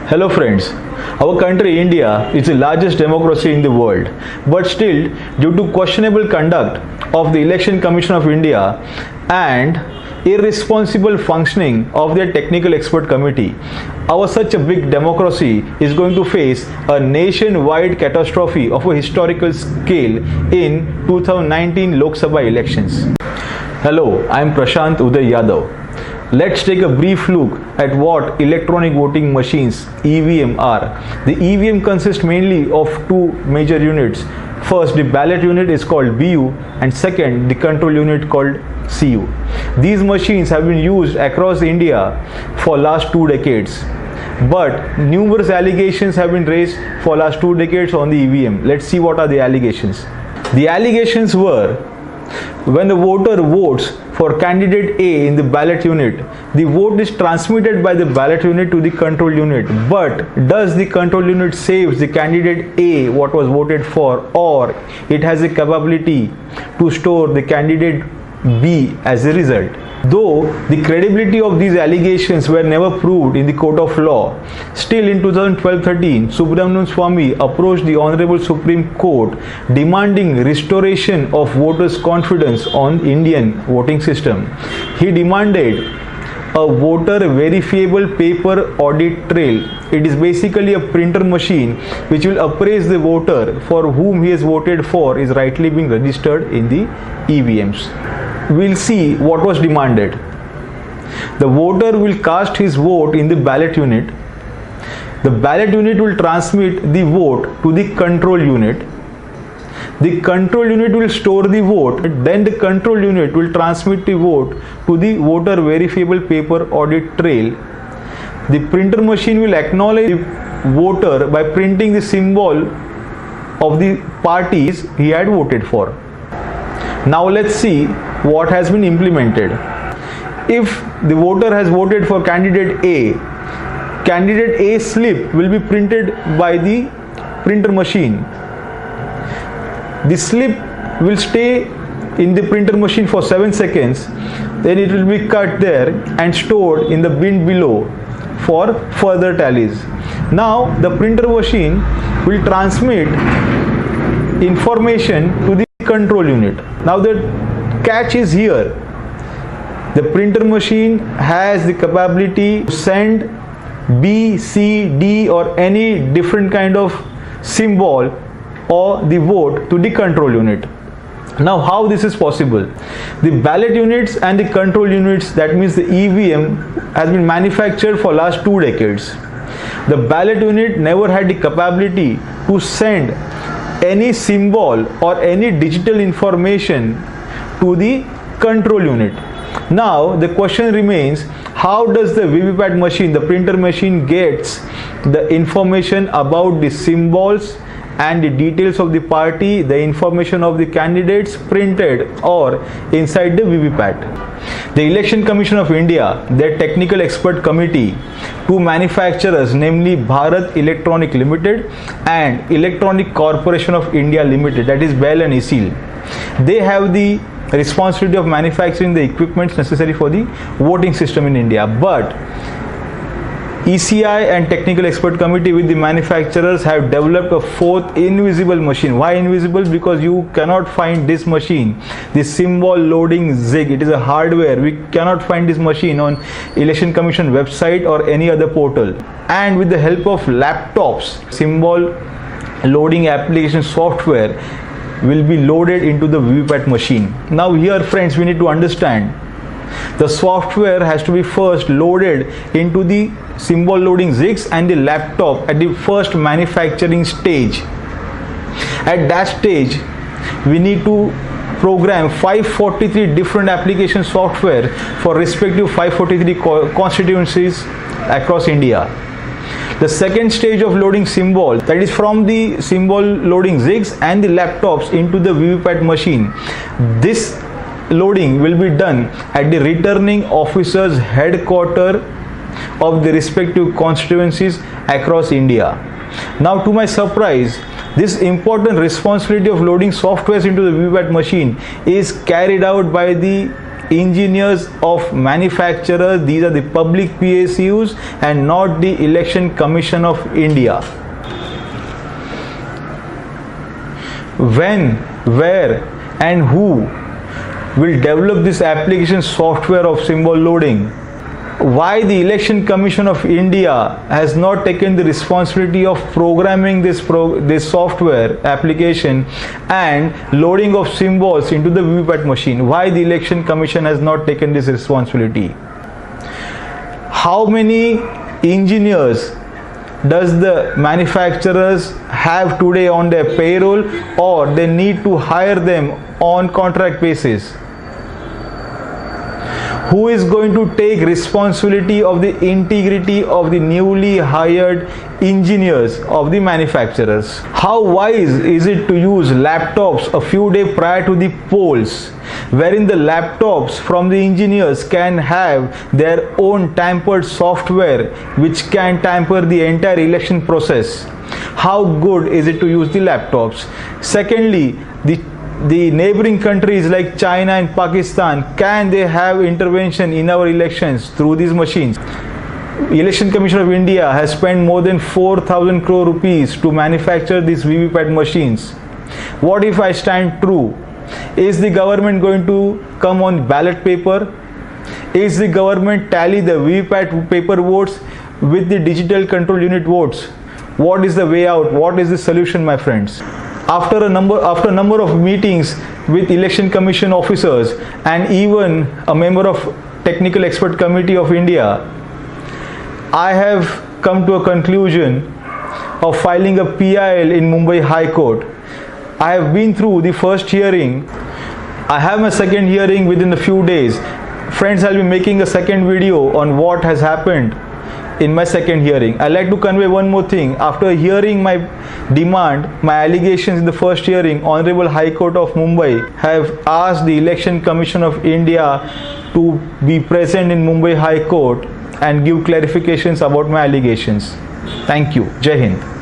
Hello friends, our country India is the largest democracy in the world, but still due to questionable conduct of the Election Commission of India and irresponsible functioning of their technical expert committee, our such a big democracy is going to face a nationwide catastrophe of a historical scale in 2019 Lok Sabha elections. Hello, I am Prashant Yadav. Let's take a brief look at what electronic voting machines (EVM) are. The EVM consists mainly of two major units. First, the ballot unit is called BU, and second, the control unit called CU. These machines have been used across India for last 2 decades. But numerous allegations have been raised for last 2 decades on the EVM. Let's see what are the allegations. The allegations were, when the voter votes for candidate A in the ballot unit, the vote is transmitted by the ballot unit to the control unit. But does the control unit saves the candidate A what was voted for, or it has the capability to store the candidate B as a result? Though the credibility of these allegations were never proved in the court of law, still in 2012-13, Subramanian Swamy approached the Honorable Supreme Court demanding restoration of voters' confidence on Indian voting system. He demanded a voter verifiable paper audit trail. It is basically a printer machine which will appraise the voter for whom he has voted for is rightly being registered in the EVMs. We'll see what was demanded. The voter will cast his vote in the ballot unit. The ballot unit will transmit the vote to the control unit. The control unit will store the vote. Then the control unit will transmit the vote to the voter verifiable paper audit trail. The printer machine will acknowledge the voter by printing the symbol of the parties he had voted for. Now let's see what has been implemented. If the voter has voted for candidate A, candidate A's slip will be printed by the printer machine. The slip will stay in the printer machine for 7 seconds, then it will be cut there and stored in the bin below for further tallies. Now the printer machine will transmit information to the control unit. Now the catch is here. The printer machine has the capability to send B, C, D or any different kind of symbol or the vote to the control unit. Now how this is possible? The ballot units and the control units, that means the EVM, has been manufactured for last 2 decades. The ballot unit never had the capability to send any symbol or any digital information to the control unit. Now the question remains, how does the VVPAT machine, the printer machine, gets the information about the symbols and the details of the party, the information of the candidates printed or inside the VVPAT? The Election Commission of India, their technical expert committee, two manufacturers, namely Bharat Electronic Limited and Electronic Corporation of India Limited, that is BEL and ECIL, they have the responsibility of manufacturing the equipments necessary for the voting system in India. But ECI and Technical Expert Committee with the manufacturers have developed a fourth invisible machine. Why invisible? Because you cannot find this machine, this symbol loading zig. It is a hardware. We cannot find this machine on Election Commission website or any other portal. And with the help of laptops, symbol loading application software will be loaded into the VVPAT machine. Now here friends, we need to understand, the software has to be first loaded into the symbol loading zigs and the laptop at the first manufacturing stage. At that stage, we need to program 543 different application software for respective 543 constituencies across India. The second stage of loading symbol, that is from the symbol loading zigs and the laptops into the VVPAT machine, this loading will be done at the returning officer's headquarters of the respective constituencies across India. Now to my surprise, this important responsibility of loading softwares into the VVPAT machine is carried out by the engineers of manufacturers. These are the public PSUs and not the Election Commission of India. When, where and who will develop this application software of symbol loading? Why the Election Commission of India has not taken the responsibility of programming this software application and loading of symbols into the VVPAT machine? Why the Election Commission has not taken this responsibility? How many engineers does the manufacturers have today on their payroll, or they need to hire them on contract basis? Who is going to take responsibility of the integrity of the newly hired engineers of the manufacturers? How wise is it to use laptops a few days prior to the polls, wherein the laptops from the engineers can have their own tampered software which can tamper the entire election process? How good is it to use the laptops? Secondly, the neighboring countries like China and Pakistan, can they have intervention in our elections through these machines? Election Commission of India has spent more than 4,000 crore rupees to manufacture these VVPAT machines. What if I stand true? Is the government going to come on ballot paper? Is the government tally the VVPAT paper votes with the digital control unit votes? What is the way out? What is the solution, my friends? After a number of meetings with Election Commission officers and even a member of Technical Expert Committee of India, I have come to a conclusion of filing a PIL in Mumbai High Court. I have been through the first hearing. I have my second hearing within a few days. Friends, I'll be making a second video on what has happened in my second hearing. I'd like to convey one more thing. After hearing my demand, my allegations in the first hearing, Honorable High Court of Mumbai have asked the Election Commission of India to be present in Mumbai High Court and give clarifications about my allegations. Thank you. Jai Hind.